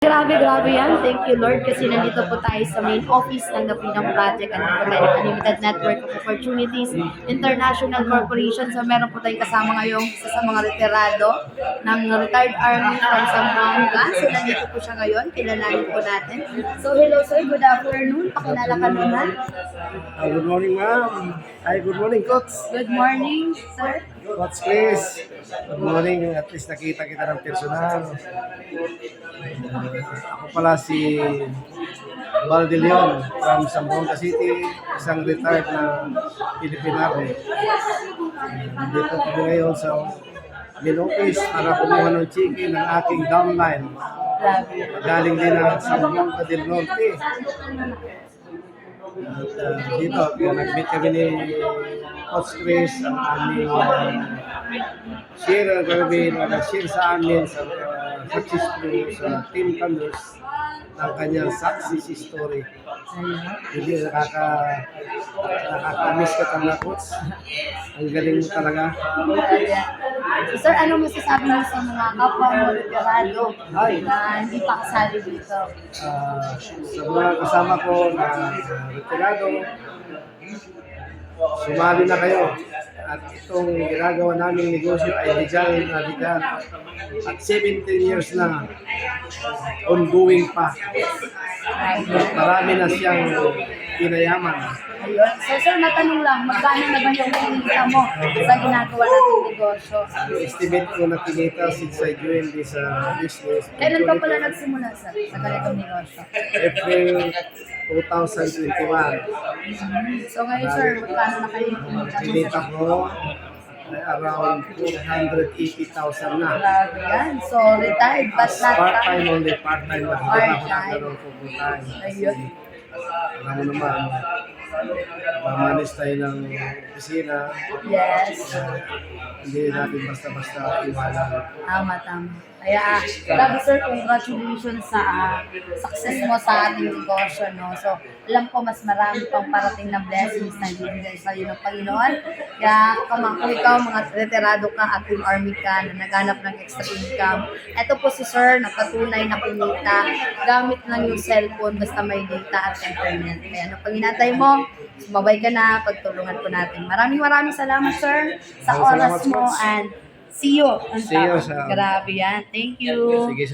Grabe, grabe yan. Thank you, Lord, kasi nandito po tayo sa main office ng The Freedom Project at po tayo ng Unlimited Network of Opportunities International Corporation. So, meron po tayong kasama ngayong isa sa mga retirado ng retired army from Zamboanga. So, nandito po siya ngayon. Kilalanin po natin. So, hello, sir. Good afternoon. Pakilala ka naman. Good morning, ma'am. Hi, good morning, Coach. Good morning, sir. Coach Chris. Good morning. At least nakita kita ng personal. Ako pala si Val De Leon from Zamboanga City, isang retired na Philippine Army. Dito kami ngayon sa main office para kumuha ng chicken ng aking downline. Grabe. Galing din ng Zamboanga del Norte. At dito, nag-meet kami ni Coach Chris, ang aming share nag-share sa amin sa successful sa Team Thunders ng kanyang success story. Hindi nakaka-miss ka talaga, Coach. Ang galing mo talaga. So, sir, ano masasabi mo sa mga kapwa mo retirado na hindi pa kasali dito? Sa mga kasama ko na retirado, sumali na kayo. At itong ginagawa naming negosyo ay legal. At 17 years na ongoing pa. Marami na siyang pinayaman. Ayun. So, sir, natanong lang, magkano na ba yung kinita mo sa ginagawa nating negosyo? Estimate ko na kinita since I joined this business. Kailan ka pala nagsimula, sir, sa ganitong negosyo? April 2021. So, ngayon, sir, magkano na kayo Kinita ko ay around 480,000 na. Grabe yan. So, retired, but not Part-time only, part-time na. Hindi Part-time. ako nagkaroon ko full-time. Ayun. Alam mo naman, mamanis tayo ng opisina. Yes. Hindi natin basta-basta iwala. Tama, tama. Kaya, grabe sir, congratulations sa success mo sa ating negosyo, no? So, alam ko mas marami pang parating na blessings na ibibigay sa iyo ng Panginoon. Kaya, kung ikaw, mga retirado ka, active army ka, na naghanap ng extra income, eto po si sir, nagpatunay na kumita, gamit lang yung cellphone, basta may data at internet. Kaya, ano pang inatay mo, sumabay ka na, pagtulungan po natin. Maraming salamat, sir, sa oras mo, and see you. See you sa- Grabe yan. Thank you. Sige.